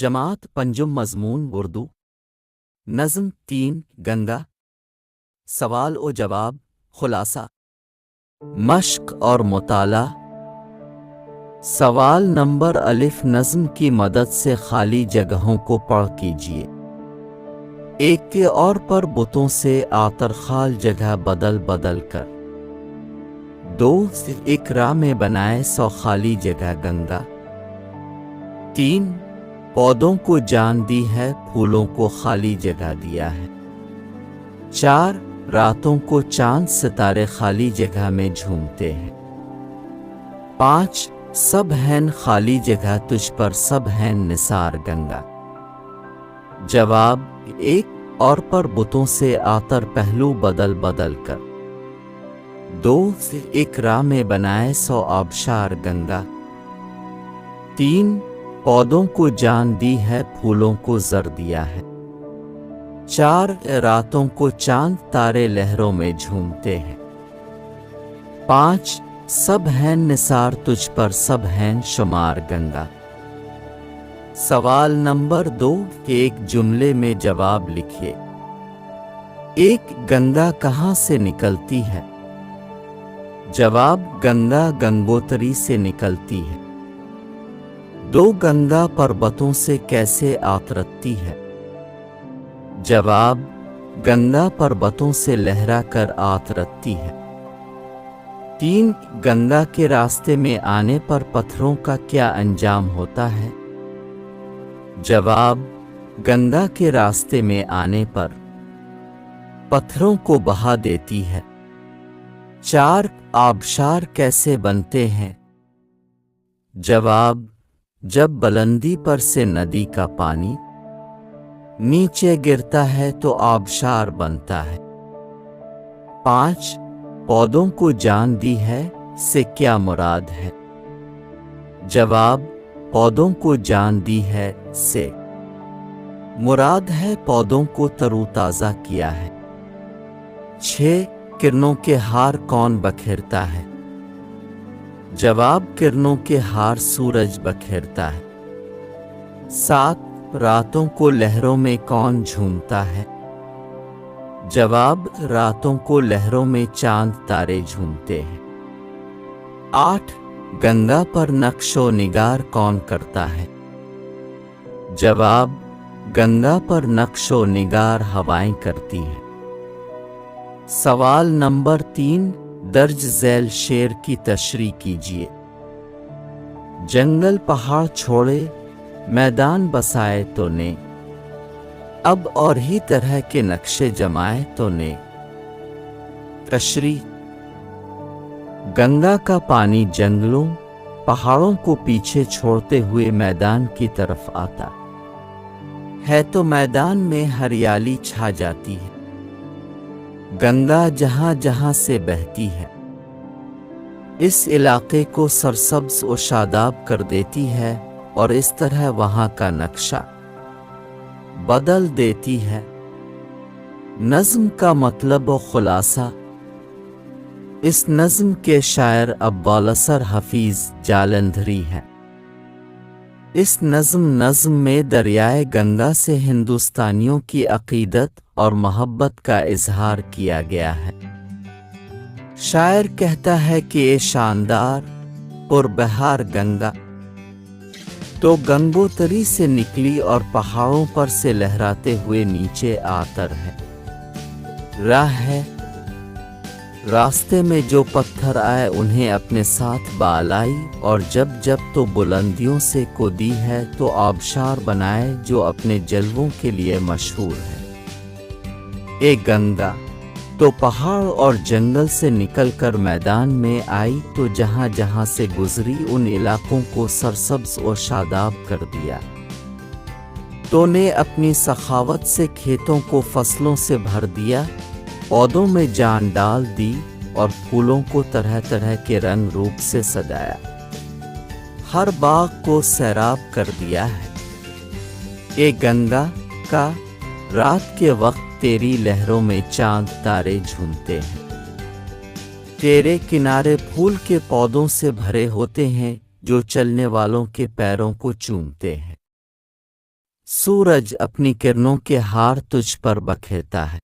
جماعت پنجم مضمون اردو نظم 3 گنگا سوال و جواب خلاصہ مشق اور مطالعہ سوال نمبر الف نظم کی مدد سے خالی جگہوں کو پڑھ کیجیے ایک کے اور پر بتوں سے آترخال جگہ بدل بدل کر 2 ایک راہ میں بنائے 100 خالی جگہ گنگا 3 پودوں کو جان دی ہے پھولوں کو خالی جگہ دیا ہے 4 راتوں کو چاند ستارے خالی جگہ میں جھومتے ہیں 5 سب ہیں خالی جگہ تجھ پر سب ہیں نثار گنگا جواب 1 اور پر بتوں سے آتر پہلو بدل بدل کر 2 ایک راہ میں بنائے 100 آبشار گنگا 3 پودوں کو جان دی ہے پھولوں کو زر دیا ہے 4 راتوں کو چاند تارے لہروں میں جھومتے ہیں 5 سب ہیں نثار تجھ پر سب ہیں شمار گنگا سوال نمبر 2 ایک جملے میں جواب لکھیے 1 گنگا کہاں سے نکلتی ہے جواب گنگا گنگوتری سے نکلتی ہے 2 گنگا پربتوں سے کیسے آترتی ہے جواب گنگا پربتوں سے لہرا کر آترتی ہے 3 گنگا کے راستے میں آنے پر پتھروں کا کیا انجام ہوتا ہے جواب گنگا کے راستے میں آنے پر پتھروں کو بہا دیتی ہے 4 آبشار کیسے بنتے ہیں جواب جب بلندی پر سے ندی کا پانی نیچے گرتا ہے تو آبشار بنتا ہے 5 پودوں کو جان دی ہے سے کیا مراد ہے جواب پودوں کو جان دی ہے سے مراد ہے پودوں کو ترو تازہ کیا ہے 6 کرنوں کے ہار کون بکھیرتا ہے جواب کرنوں کے ہار سورج بکھیرتا ہے 7 راتوں کو لہروں میں کون جھومتا ہے جواب راتوں کو لہروں میں چاند تارے جھومتے ہیں 8 گنگا پر نقش و نگار کون کرتا ہے جواب گنگا پر نقش و نگار ہوائیں کرتی ہیں سوال نمبر 3 درج ذیل شعر کی تشریح کیجیے جنگل پہاڑ چھوڑے میدان بسائے تو نے اب اور ہی طرح کے نقشے جمائے تو نے تشریح گنگا کا پانی جنگلوں پہاڑوں کو پیچھے چھوڑتے ہوئے میدان کی طرف آتا ہے تو میدان میں ہریالی چھا جاتی ہے گنگا جہاں جہاں سے بہتی ہے اس علاقے کو سرسبز و شاداب کر دیتی ہے اور اس طرح وہاں کا نقشہ بدل دیتی ہے نظم کا مطلب و خلاصہ اس نظم کے شاعر ابوالاسر حفیظ جالندھری ہیں اس نظم میں دریائے گنگا سے ہندوستانیوں کی عقیدت اور محبت کا اظہار کیا گیا ہے شاعر کہتا ہے کہ یہ شاندار پربہار گنگا تو گنگوتری سے نکلی اور پہاڑوں پر سے لہراتے ہوئے نیچے آتر ہے راہ ہے راستے میں جو پتھر آئے انہیں اپنے ساتھ بالائی اور جب جب تو بلندیوں سے کودی ہے تو آبشار بنائے جو اپنے جلووں کے لیے مشہور ہے اے گنگا تو پہاڑ اور جنگل سے نکل کر میدان میں آئی تو جہاں جہاں سے گزری ان علاقوں کو سرسبز و شاداب کر دیا تو نے اپنی سخاوت سے کھیتوں کو فصلوں سے بھر دیا پودوں میں جان ڈال دی اور پھولوں کو طرح طرح کے رنگ روپ سے سجایا ہر باغ کو سیراب کر دیا ہے اے گنگا کا رات کے وقت تیری لہروں میں چاند تارے جھومتے ہیں تیرے کنارے پھول کے پودوں سے بھرے ہوتے ہیں جو چلنے والوں کے پیروں کو چومتے ہیں سورج اپنی کرنوں کے ہار تجھ پر بکھیرتا ہے۔